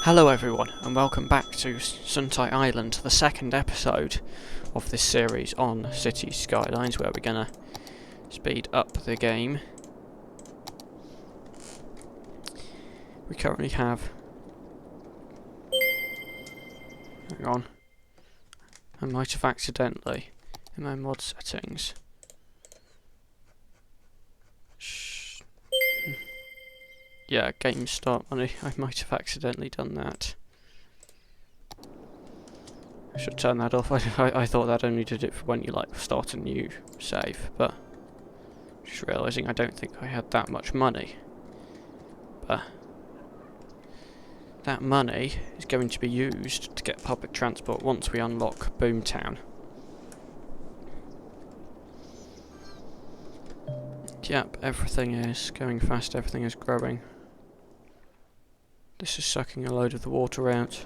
Hello everyone, and welcome back to Suntai Island, the second episode of this series on Cities Skylines, where we're gonna speed up the game. We currently have... Hang on. I might have accidentally, in my mod settings... Yeah, game start money. I might have accidentally done that. I should turn that off. I thought that only did it for when you start a new save, but just realising I don't think I had that much money. But that money is going to be used to get public transport once we unlock Boomtown. Yep, everything is going fast, everything is growing. This is sucking a load of the water out,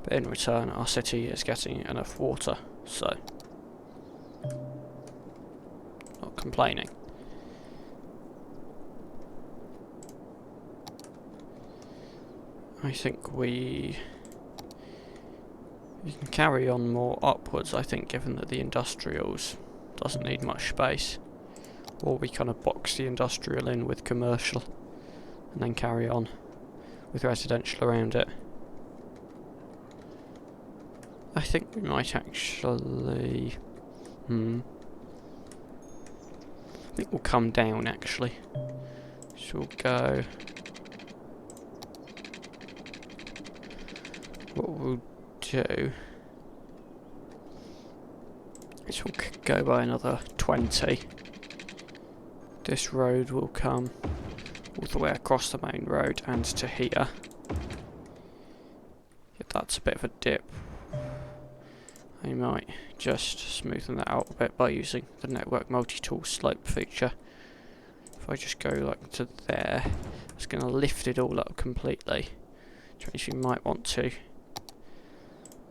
but in return our city is getting enough water, so not complaining. I think we can carry on more upwards, I think, given that the industrials doesn't need much space. Or we kind of box the industrial in with commercial and then carry on with residential around it. I think we might actually... I think we'll come down actually. So we'll go... What we'll do is we'll go by another 20. This road will come all the way across the main road and to here. Yeah, that's a bit of a dip. I might just smoothen that out a bit by using the network multi-tool slope feature. If I just go like to there, it's going to lift it all up completely, which means you might want to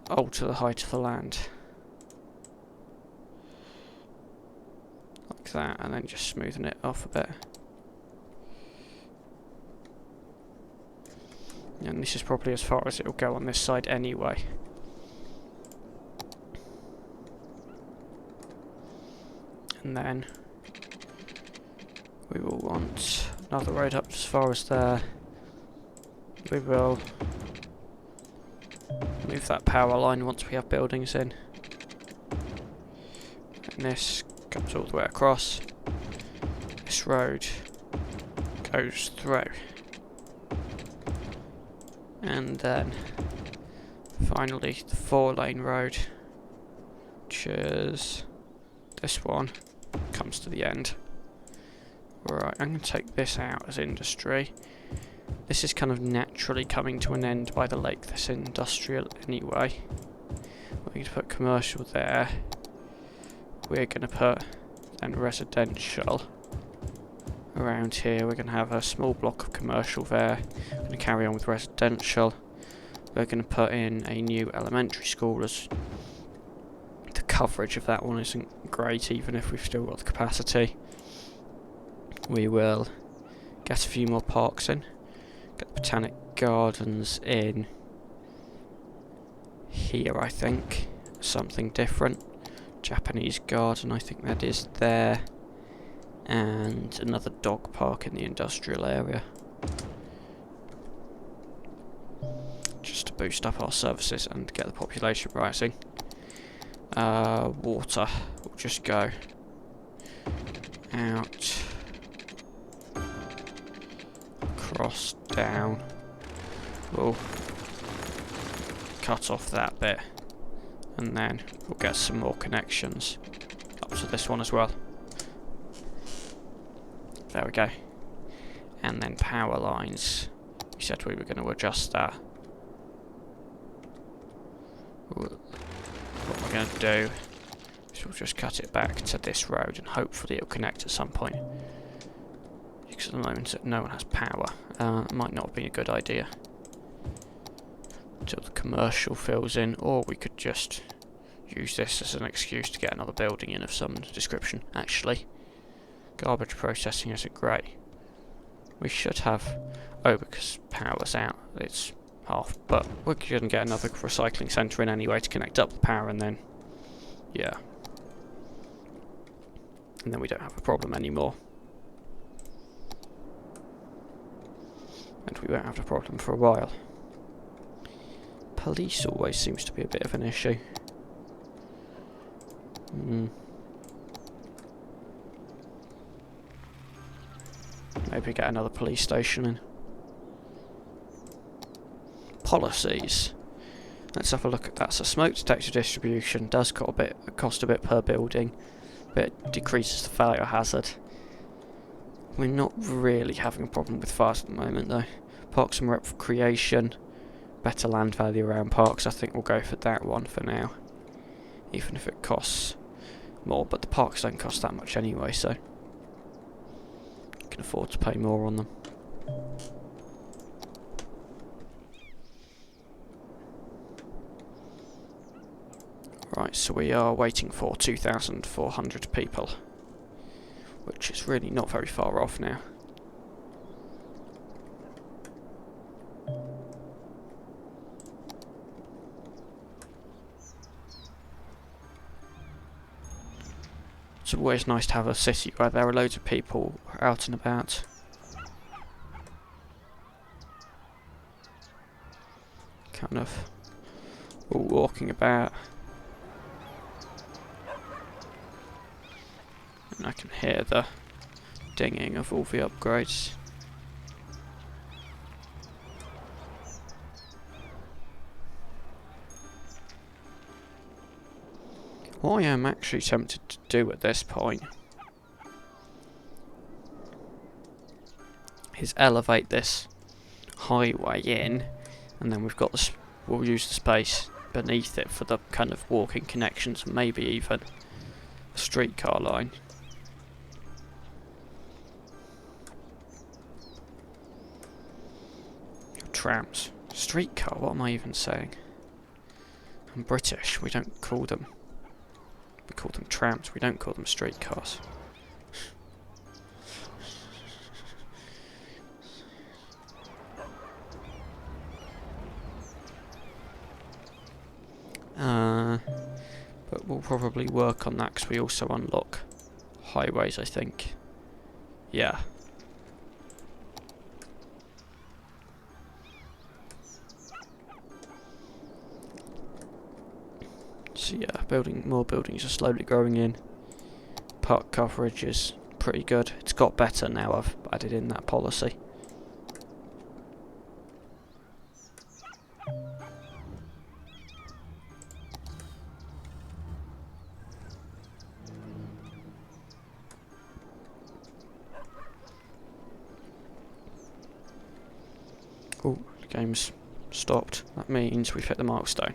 alter the height of the land. Like that, and then just smoothen it off a bit. And this is probably as far as it will go on this side anyway. And then we will want another road up as far as there. We will move that power line once we have buildings in. And this comes all the way across. This road goes through. And then finally the 4-lane road, which is this one, comes to the end. Right, I'm going to take this out as industry. This is kind of naturally coming to an end by the lake, this industrial anyway. We're going to put commercial there. We're going to put then residential around here. We're going to have a small block of commercial there. We're going to carry on with residential. We're going to put in a new elementary school, as the coverage of that one isn't great, even if we've still got the capacity. We will get a few more parks in. Get the botanic gardens in here, I think. Something different. Japanese garden, I think that is there. And another dog park in the industrial area. Just to boost up our services and get the population rising. Water will just go out, across, down. We'll cut off that bit, and then we'll get some more connections up to this one as well. There we go. And then power lines. We said we were going to adjust that. What we're going to do is we'll just cut it back to this road, and hopefully it'll connect at some point. Because at the moment no one has power. It might not be a good idea until the commercial fills in, or we could just use this as an excuse to get another building in of some description. Actually, garbage processing isn't great. We should have... Oh, because power's out. It's half, but we're going to get another recycling centre in anyway to connect up the power, and then, yeah. And then we don't have a problem anymore. And we won't have a problem for a while. Police always seems to be a bit of an issue. Maybe get another police station in. Policies. Let's have a look at that. So smoke detector distribution does cost a bit per building, but it decreases the failure hazard. We're not really having a problem with fires at the moment though. Parks and recreation, better land value around parks. I think we'll go for that one for now, even if it costs more. But the parks don't cost that much anyway, so you can afford to pay more on them. Right, so we are waiting for 2,400 people, which is really not very far off now. It's always nice to have a city where there are loads of people out and about. Kind of all walking about. And I can hear the dinging of all the upgrades. What I am actually tempted to do at this point is elevate this highway in, and then we'll use the space beneath it for the kind of walking connections, and maybe even a streetcar line. Trams. Streetcar, what am I even saying? I'm British, we don't call them. We call them trams, we don't call them streetcars. But we'll probably work on that because we also unlock highways, I think. Yeah. So yeah, more buildings are slowly growing in. Park coverage is pretty good. It's got better now I've added in that policy. Oh, the game's stopped. That means we've hit the milestone.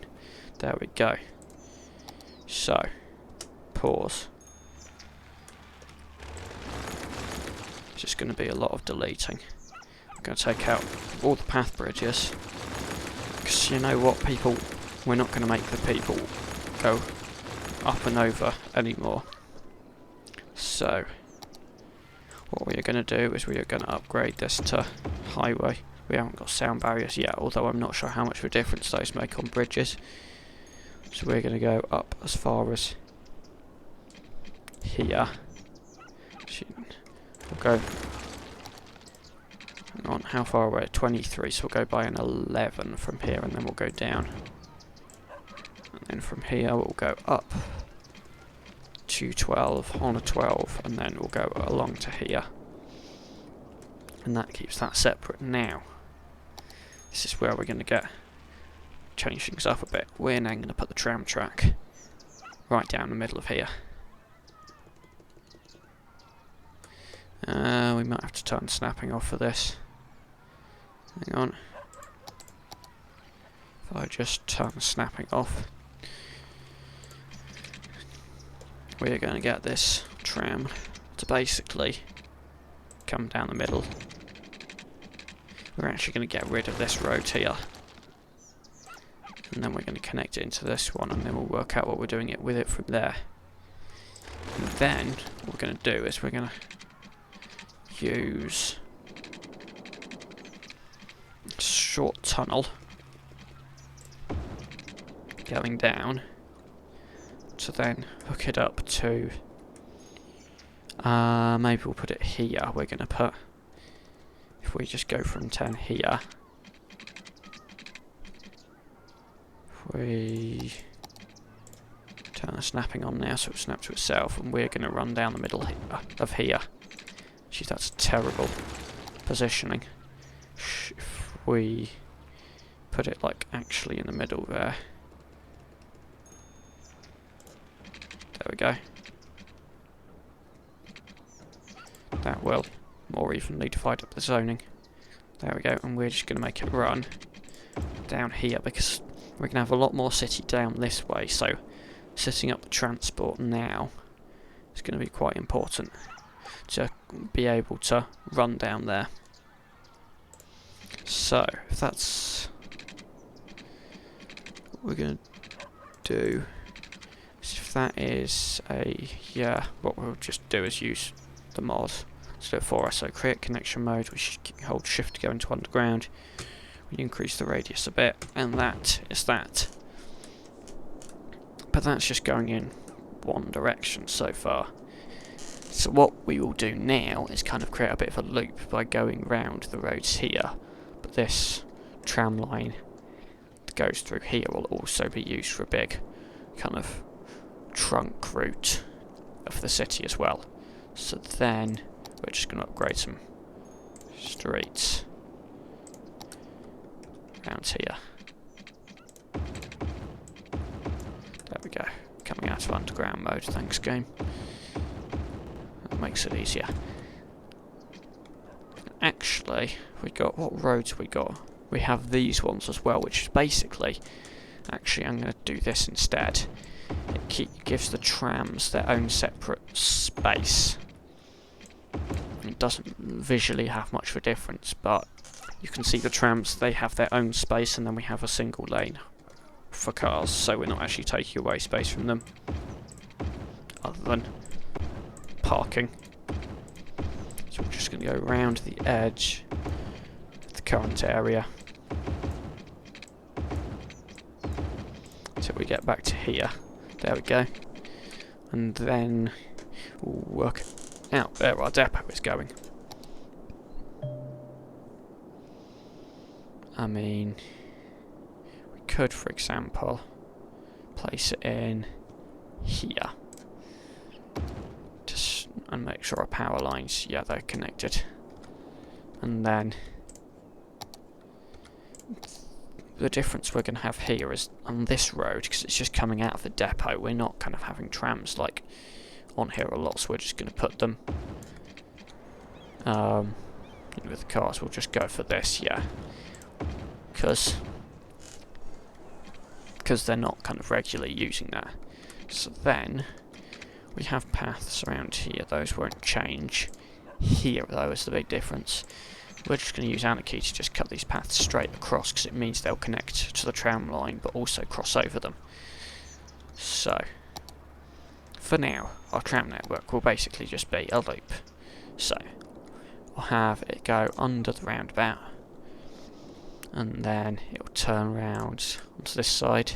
There we go. So, pause. It's just going to be a lot of deleting. I'm going to take out all the path bridges, because you know what, we're not going to make the people go up and over anymore. So, what we are going to do is we are going to upgrade this to highway. We haven't got sound barriers yet, although I'm not sure how much of a difference those make on bridges. So we're going to go up as far as here. We'll go, hang on, how far away? 23, so we'll go by an 11 from here, and then we'll go down. And then from here we'll go up to 12, on a 12, and then we'll go along to here. And that keeps that separate. Now, this is where we're going to change things up a bit. We're now going to put the tram track right down the middle of here. We might have to turn snapping off for this. Hang on. If I just turn the snapping off, we're going to get this tram to basically come down the middle. We're actually going to get rid of this road here, and then we're going to connect it into this one, and then we'll work out what we're doing with it from there. And then what we're going to do is we're going to use a short tunnel going down to then hook it up to... maybe we'll put it here. We're going to put... If we just go from 10 here... If we... Turn the snapping on now so it snaps to itself, and we're going to run down the middle of here. Geez, that's terrible positioning. If we put it like actually in the middle there. There we go. That will more evenly divide up the zoning. There we go, and we're just going to make it run down here because we're going to have a lot more city down this way, so setting up the transport now is going to be quite important to be able to run down there. So, if that's what we're going to do, if that is a, yeah, what we'll just do is use the mod to do it for us. So create connection mode, we should hold shift to go into underground, we increase the radius a bit, and that is that. But that's just going in one direction so far. So what we will do now is kind of create a bit of a loop by going round the roads here. But this tram line that goes through here will also be used for a big kind of trunk route of the city as well. So then we're just going to upgrade some streets around here. There we go. Coming out of underground mode, thanks game. That makes it easier. Actually, we got, what roads we got? We have these ones as well, which is basically, actually I'm going to do this instead. It gives the trams their own separate space. It doesn't visually have much of a difference, but you can see the trams, they have their own space, and then we have a single lane for cars, so we're not actually taking away space from them, other than parking. So we're just going to go around the edge of the current area until we get back to here. There we go. And then we'll work out where our depot is going. I mean, we could, for example, place it in here. Just and make sure our power lines, yeah, they're connected. And then the difference we're going to have here is on this road, because it's just coming out of the depot, we're not kind of having trams like on here a lot, so we're just going to put them with the cars. We'll just go for this, yeah, because they're not kind of regularly using that. So then we have paths around here, those won't change. Here though is the big difference. We're just going to use Anarchy to just cut these paths straight across, because it means they'll connect to the tram line but also cross over them. So for now, our tram network will basically just be a loop. So we'll have it go under the roundabout, and then it will turn around onto this side.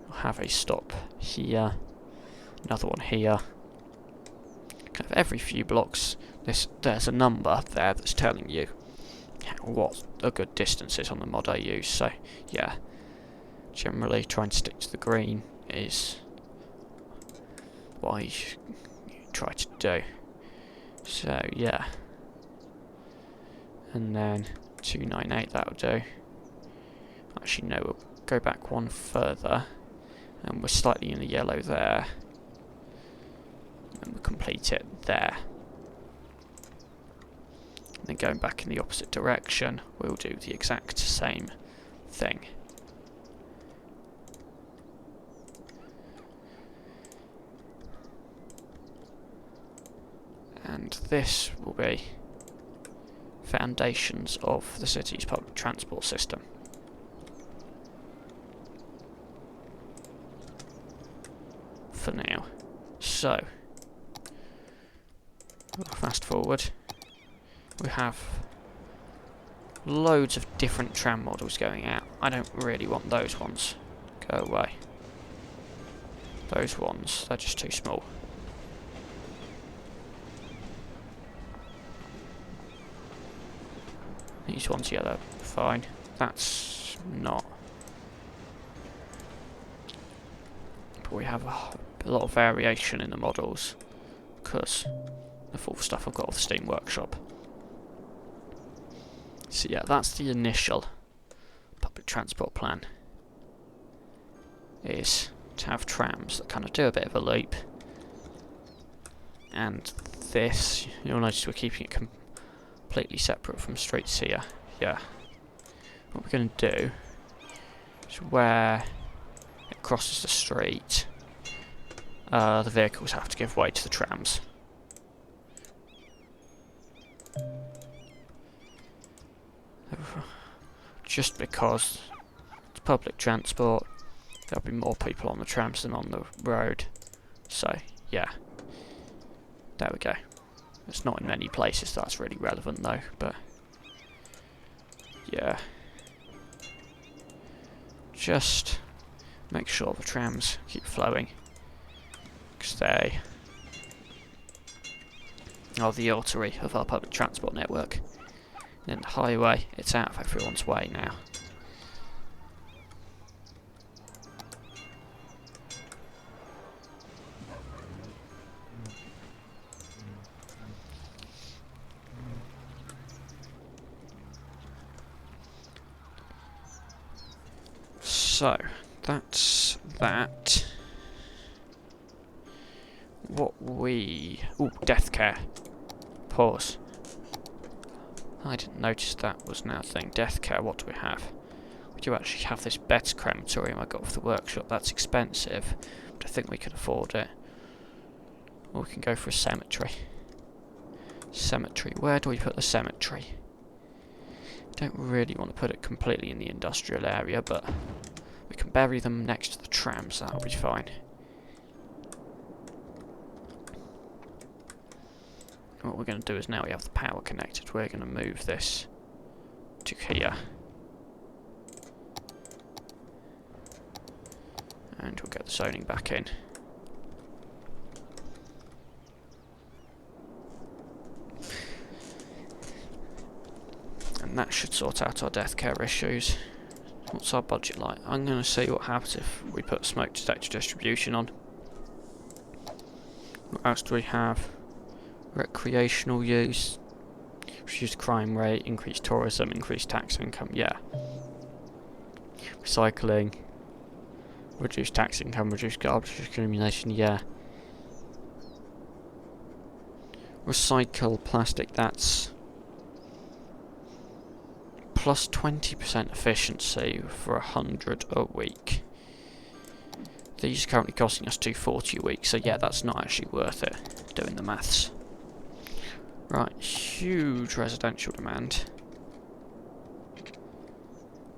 We'll have a stop here, another one here. Kind of every few blocks, there's a number there that's telling you what a good distance is on the mod I use. So yeah, generally trying to stick to the green is what I try to do. So yeah, and then 298, that'll do. Actually no, we'll go back one further, and we're slightly in the yellow there, and we'll complete it there. And then going back in the opposite direction, we'll do the exact same thing. And this will be foundations of the city's public transport system. For now. So, fast forward. We have loads of different tram models going out. I don't really want those ones. Go away. Those ones, they're just too small. These ones, yeah, they're fine. That's not. But we have a lot of variation in the models because the full stuff I've got off the Steam Workshop. So yeah, that's the initial public transport plan. Is to have trams that kind of do a bit of a loop. And this, you'll notice we're keeping it completely separate from streets here. Yeah. What we're going to do is where it crosses the street, the vehicles have to give way to the trams. Just because it's public transport, there'll be more people on the trams than on the road. So, yeah. There we go. It's not in many places that's really relevant though, but yeah. Just make sure the trams keep flowing, because they are the artery of our public transport network. And then the highway, it's out of everyone's way now. So, that's that. Ooh, death care. Pause. I didn't notice that was now a thing. Death care, what do we have? We do actually have this better crematorium I got off the workshop. That's expensive, but I think we can afford it. Or we can go for a cemetery. Cemetery. Where do we put the cemetery? Don't really want to put it completely in the industrial area, but we can bury them next to the trams, that'll be fine. What we're going to do is, now we have the power connected, we're going to move this to here. And we'll get the zoning back in. And that should sort out our death care issues. What's our budget like? I'm going to see what happens if we put smoke detector distribution on. What else do we have? Recreational use, reduced crime rate, increased tourism, increased tax income, yeah. Recycling, reduced tax income, reduced garbage accumulation, yeah. Recycle plastic, that's plus 20% efficiency for 100 a week. These are currently costing us 240 a week, so yeah, that's not actually worth it, doing the maths. Right, huge residential demand.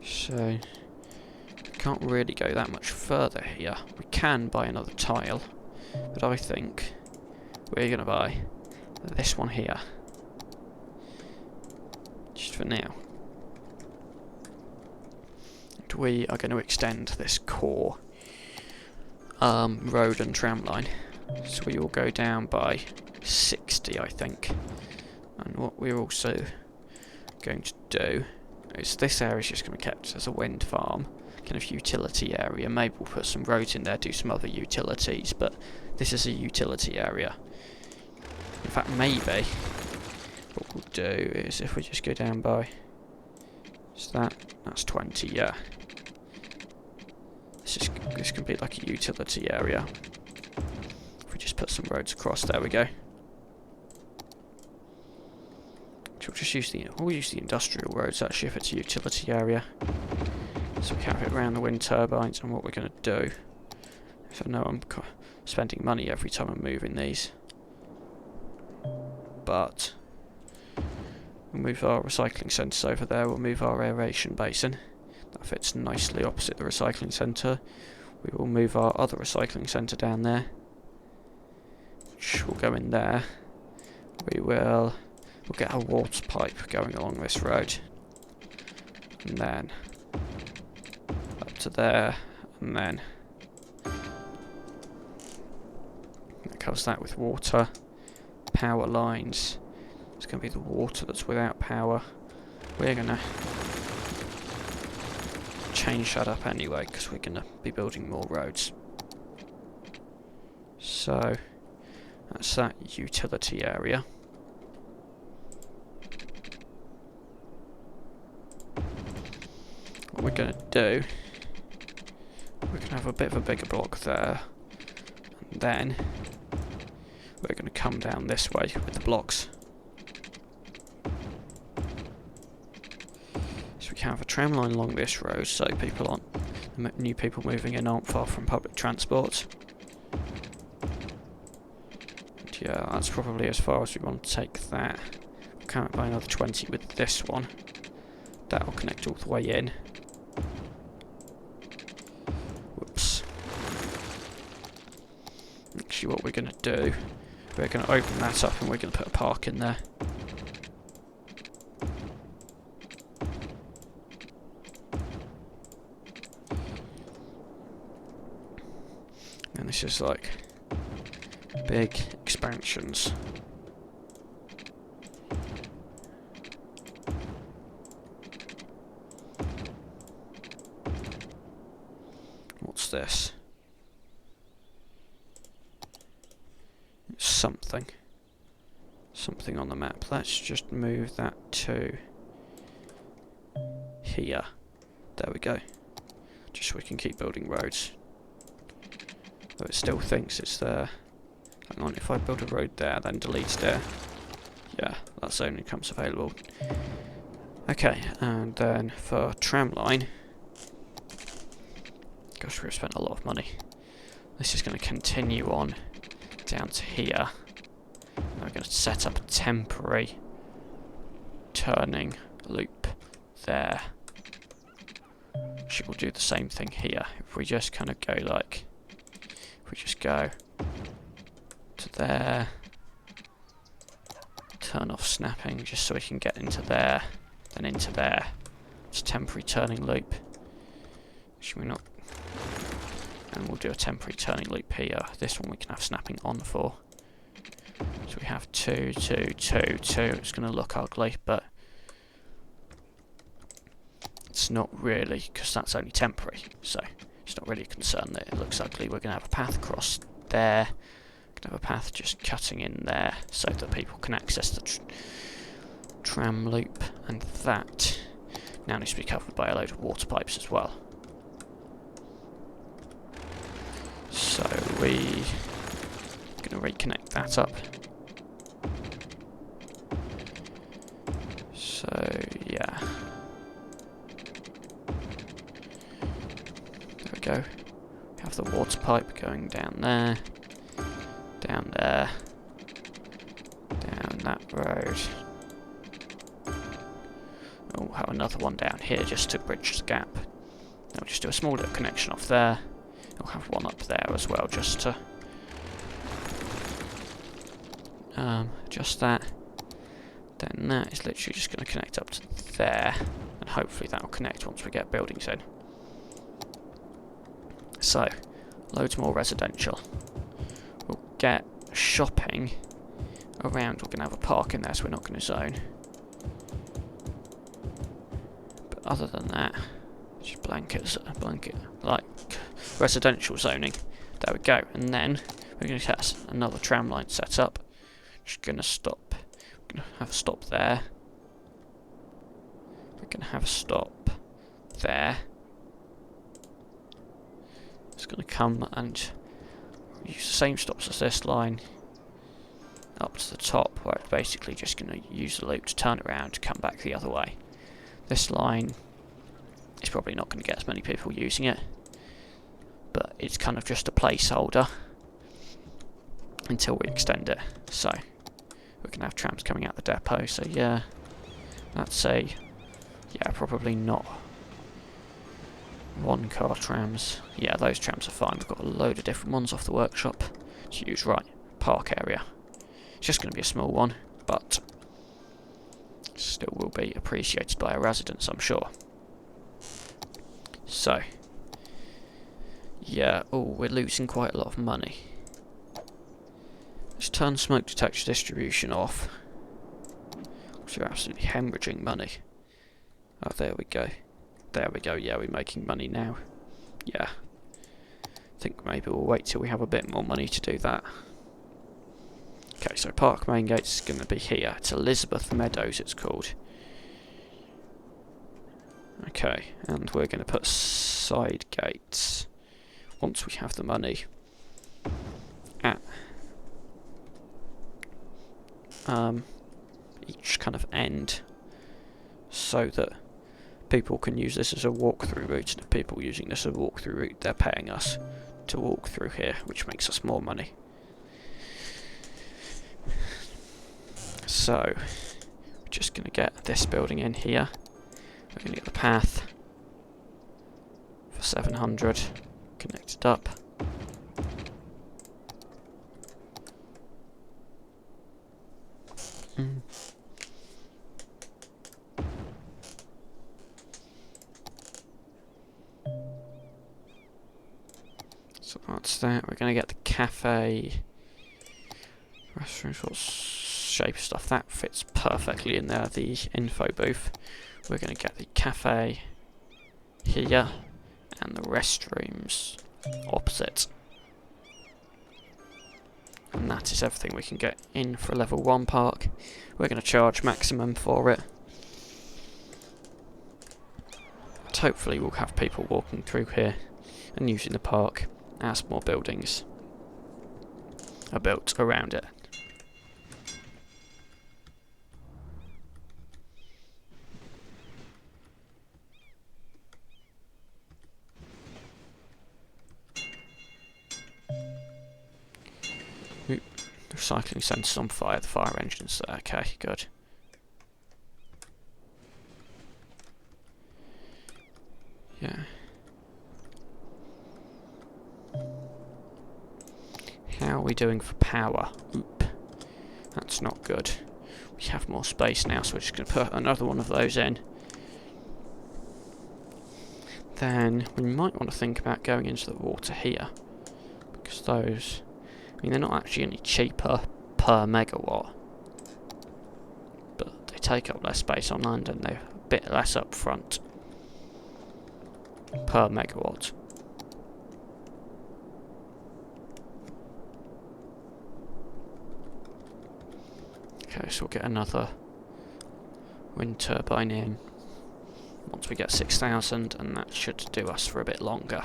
So, we can't really go that much further here. We can buy another tile, but I think we're going to buy this one here. Just for now. And we are going to extend this core road and tram line. So we will go down by 60, I think. And what we're also going to do is, this area is just going to be kept as a wind farm, kind of utility area. Maybe we'll put some roads in there, do some other utilities, but this is a utility area. In fact, maybe what we'll do is, if we just go down by, is that's 20, yeah. This could be like a utility area. If we just put some roads across, there we go. We'll just use the industrial roads actually if it's a utility area. So we have it around the wind turbines. And what we're going to do, if I know I'm spending money every time I'm moving these, but we'll move our recycling centres over there. We'll move our aeration basin. That fits nicely opposite the recycling centre. We will move our other recycling centre down there, which will go in there. We'll get a water pipe going along this road, and then up to there, and then that covers that with water. Power lines. It's going to be the water that's without power. We're going to change that up anyway, because we're going to be building more roads. So that's that utility area. What we're going to do, we're going to have a bit of a bigger block there, and then we're going to come down this way with the blocks. So we can have a tram line along this road, so people aren't, new people moving in aren't far from public transport. And yeah, that's probably as far as we want to take that. We'll count it by another 20 with this one. That will connect all the way in. Whoops. Actually, what we're going to do, we're going to open that up and we're going to put a park in there. And this is like big expansions. What's this? It's something. Something on the map. Let's just move that to here. There we go. Just so we can keep building roads. Though it still thinks it's there. Hang on, if I build a road there, then delete there. Yeah, that's only comes available. Okay, and then for tram line. Gosh, we've spent a lot of money. This is going to continue on down to here. And we're going to set up a temporary turning loop there. We'll do the same thing here. If we just kind of go like, if we just go to there, turn off snapping just so we can get into there, then into there. It's a temporary turning loop. Should we not? And we'll do a temporary turning loop here. This one we can have snapping on for. So we have 2, 2, 2, 2. It's going to look ugly, but it's not really, because that's only temporary. So it's not really a concern that it looks ugly. We're going to have a path across there. We're going to have a path just cutting in there so that people can access the tram loop. And that now needs to be covered by a load of water pipes as well. So we're going to reconnect that up. So yeah, there we go. We have the water pipe going down there, down there, down that road. We'll have another one down here just to bridge the gap. Then we'll just do a small little connection off there. We'll have one up there as well, just to just that. Then that is literally just going to connect up to there, and hopefully that will connect once we get buildings in. So, loads more residential. We'll get shopping around. We're going to have a park in there, so we're not going to zone. But other than that, just blanket like residential zoning. There we go. And then we're going to get another tram line set up. Just going to stop. We're going to have a stop there. We're going to have a stop there. It's going to come and use the same stops as this line up to the top, where it's basically just going to use the loop to turn around to come back the other way. This line is probably not going to get as many people using it, but it's kind of just a placeholder until we extend it. So we're going to have trams coming out the depot, so yeah, that's a, yeah, probably not one car trams. Yeah, those trams are fine. We've got a load of different ones off the workshop to use. Right, park area. It's just going to be a small one, but still will be appreciated by our residents, I'm sure. So Yeah, oh, we're losing quite a lot of money. Let's turn smoke detector distribution off. Because we're absolutely hemorrhaging money. Oh, there we go. There we go, yeah, we're making money now. Yeah. I think maybe we'll wait till we have a bit more money to do that. Okay, so Park Main Gate's going to be here. It's Elizabeth Meadows, it's called. Okay, and we're going to put side gates once we have the money at each kind of end, so that people can use this as a walk-through route, and if people using this as a walk-through route, they're paying us to walk through here, which makes us more money. So, we're just going to get this building in here. We're going to get the path for 700 connected up. So that's that. We're going to get the cafe, restrooms, what shape stuff that fits perfectly in there. The info booth. We're going to get the cafe here and the restrooms opposite. And that is everything we can get in for a level 1 park. We're going to charge maximum for it. But hopefully we'll have people walking through here and using the park as more buildings are built around it. The recycling centre's on fire, the fire engine's there. Okay, good. Yeah. How are we doing for power? Oop. That's not good. We have more space now, so we're just going to put another one of those in. Then we might want to think about going into the water here, because those, I mean, they're not actually any cheaper per megawatt, but they take up less space on land and they're a bit less upfront per megawatt. Okay, so we'll get another wind turbine in once we get 6,000, and that should do us for a bit longer.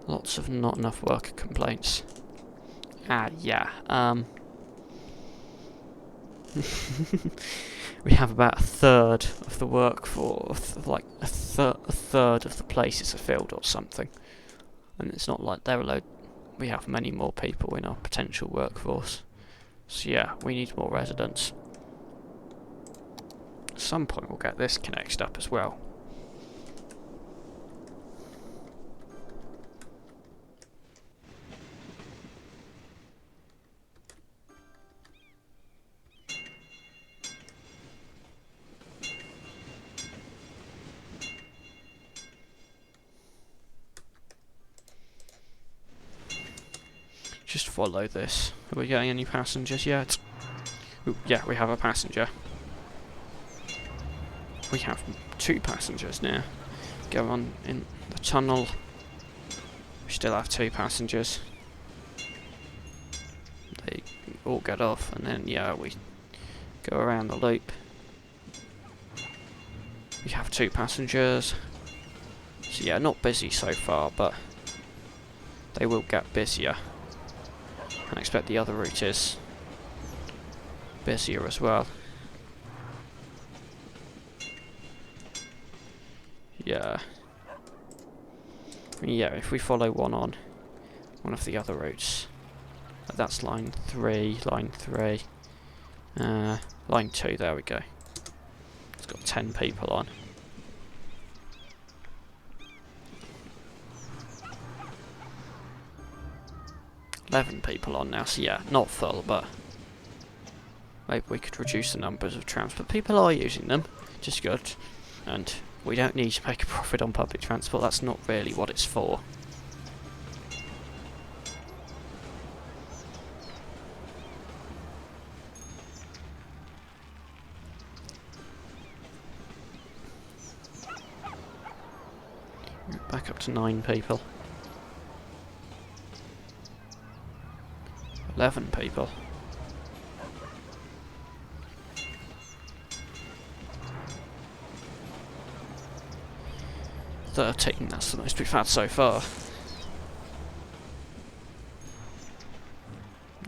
Lots of not enough worker complaints. Yeah. We have about a third of the workforce, like a third of the places are filled or something. And it's not like we have many more people in our potential workforce. So yeah, we need more residents. At some point we'll get this connected up as well. Just follow this. Are we getting any passengers yet? Ooh, yeah, we have a passenger. We have 2 passengers now. Go on in the tunnel. We still have 2 passengers. They all get off, and then yeah, we go around the loop. We have 2 passengers. So yeah, not busy so far, but they will get busier. I expect the other route is busier as well. Yeah. Yeah, if we follow one of the other routes. That's line 3, line 3. Line 2, there we go. It's got 10 people on. $11 people on now, so yeah, not full, but maybe we could reduce the numbers of trams. But people are using them, which is good. And we don't need to make a profit on public transport, that's not really what it's for. back up to 9 people. 11 people. 13, that's the most we've had so far.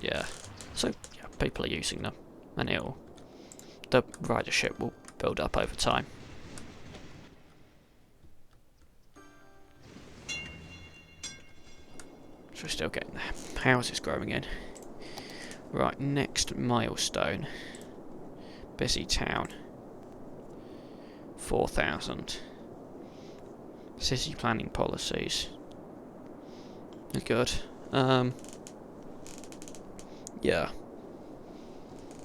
Yeah, so yeah, people are using them, and the ridership will build up over time. So we're still getting the houses growing in. Right, next milestone. Busy town. 4,000. City planning policies. They're good. Yeah.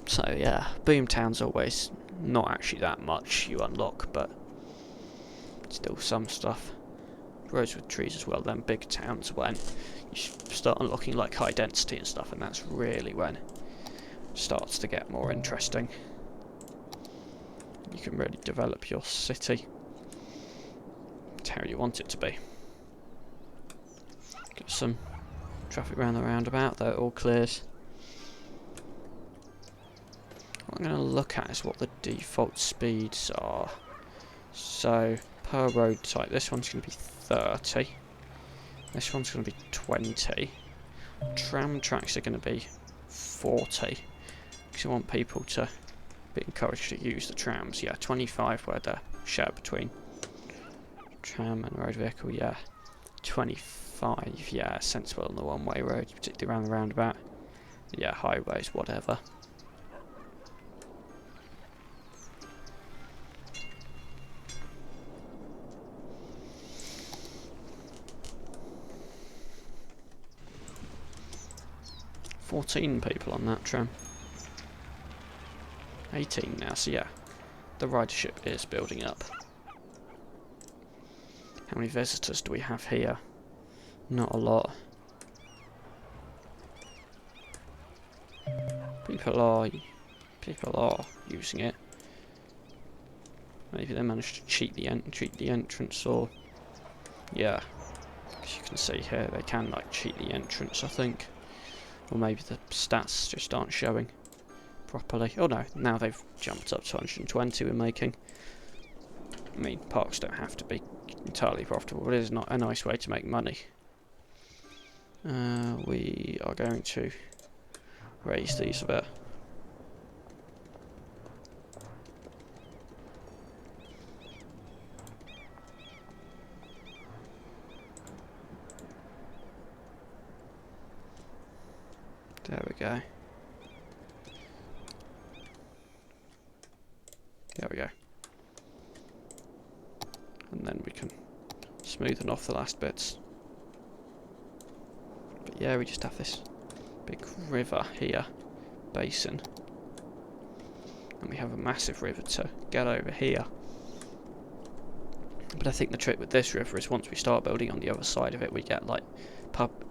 So yeah, Boomtown's always not actually that much you unlock, but still some stuff. Roads with trees as well, then big towns when you start unlocking like high density and stuff, and that's really when it starts to get more interesting. You can really develop your city to how you want it to be. Get some traffic around the roundabout, though it all clears. What I'm going to look at is what the default speeds are. So, per road type, this one's going to be 30. This one's going to be 20. Tram tracks are going to be 40. Because you want people to be encouraged to use the trams. Yeah, 25 where they're shared between tram and road vehicle. Yeah, 25. Yeah, sensible on the one-way road, particularly around the roundabout. Yeah, highways, whatever. $14 people on that tram. 18 now, so yeah, the ridership is building up. How many visitors do we have here? Not a lot. People are using it. Maybe they managed to cheat the entrance, or yeah, as you can see here, they can like cheat the entrance, I think. Or maybe the stats just aren't showing properly. Oh no, now they've jumped up to 120 we're making. I mean, parks don't have to be entirely profitable, but it is not a nice way to make money. We are going to raise these a bit. There we go. There we go. And then we can smoothen off the last bits. But yeah, we just have this big river here, basin. And we have a massive river to get over here. But I think the trick with this river is once we start building on the other side of it, we get like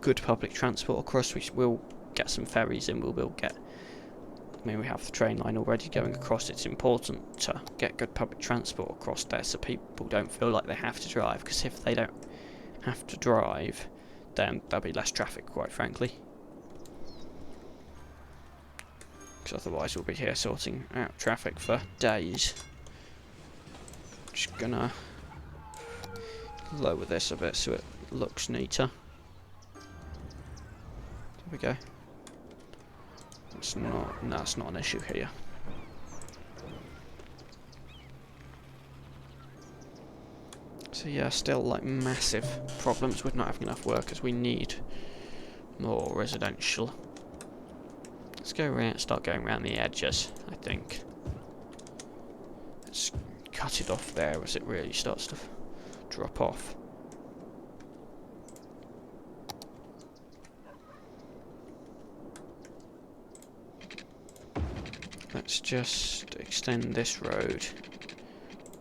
good public transport across. We will get some ferries in, we'll get... I mean, we have the train line already going across. It's important to get good public transport across there so people don't feel like they have to drive, because if they don't have to drive, then there'll be less traffic, quite frankly. Because otherwise we'll be here sorting out traffic for days. Just gonna lower this a bit so it looks neater. There we go. That's not an issue here. So yeah, still like massive problems with not having enough workers. We need more residential. Let's go around, start going around the edges, I think. Let's cut it off there as it really starts to drop off. Let's just extend this road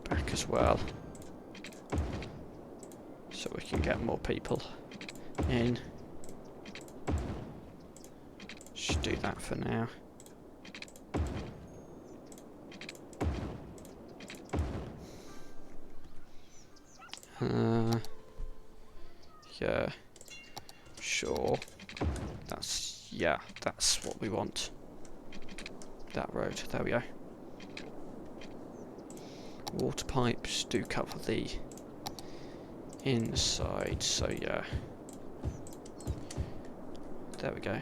back as well, so we can get more people in. Just do that for now. Yeah. Sure. Yeah, that's what we want. That road. There we go. Water pipes do cover the inside, so yeah. There we go.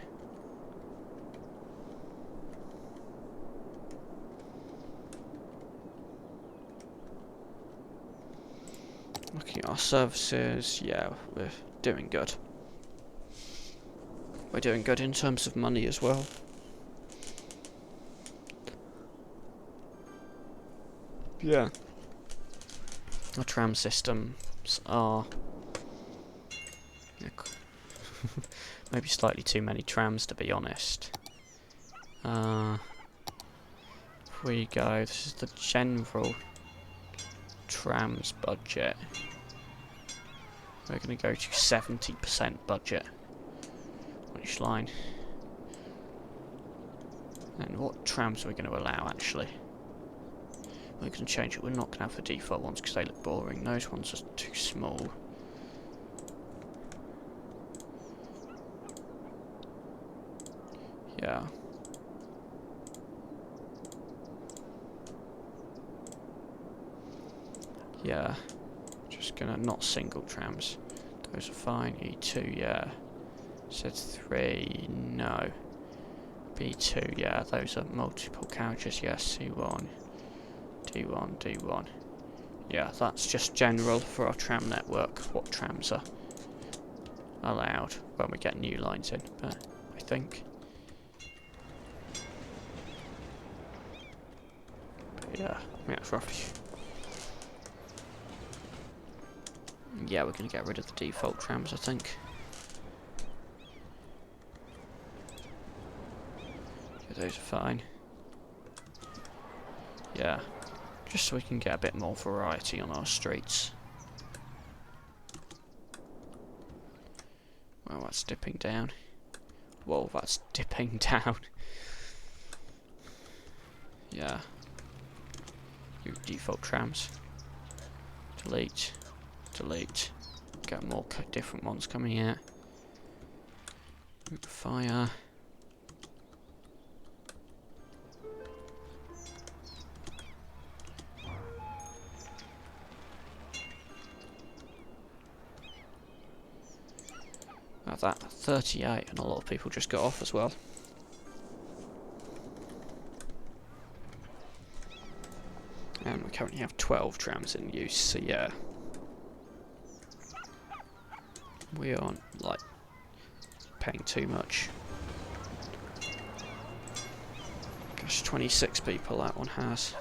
Looking at our services, yeah, we're doing good. We're doing good in terms of money as well. Yeah. Our tram systems are maybe slightly too many trams, to be honest. Here we go. This is the general trams budget. We're going to go to 70% budget on each line. And what trams are we going to allow, actually? We're going to change it. We're not going to have the default ones because they look boring. Those ones are too small. Yeah. Yeah. Just gonna not single trams. Those are fine. E2, yeah. Z3, no. B2, yeah. Those are multiple carriages, yes. C1, D1, D1. Yeah, that's just general for our tram network. What trams are allowed when we get new lines in, but I think. But yeah, that's roughly. Yeah, we're going to get rid of the default trams, I think. Yeah, those are fine. Yeah, just so we can get a bit more variety on our streets. Well, that's dipping down. Whoa, that's dipping down. Yeah. Your default trams. Delete. Delete. Get more different ones coming out. Fire. Now that 38, and a lot of people just got off as well. And we currently have 12 trams in use, so yeah. We aren't, like, paying too much. Gosh, 26 people that one has.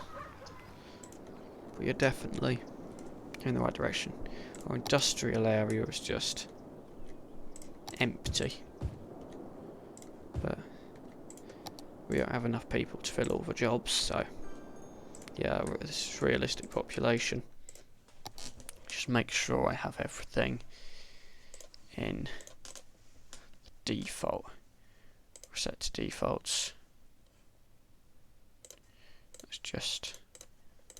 We are definitely in the right direction. Our industrial area is just empty. But we don't have enough people to fill all the jobs, so yeah, this is realistic population. Just make sure I have everything in default. Reset to defaults. Let's just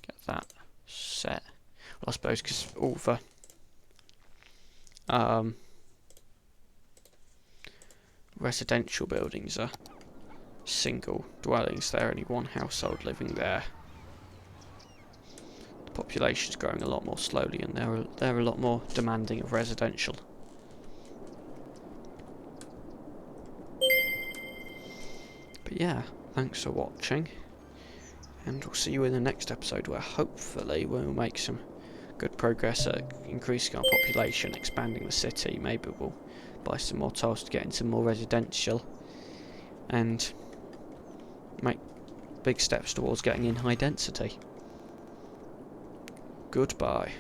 get that set. Well, I suppose because all the residential buildings are single dwellings, there only one household living there. The population's growing a lot more slowly, and they're a lot more demanding of residential. But yeah, thanks for watching, and we'll see you in the next episode, where hopefully we'll make some good progress at increasing our population, expanding the city. Maybe we'll buy some more tiles to get into more residential, and make big steps towards getting in high density. Goodbye.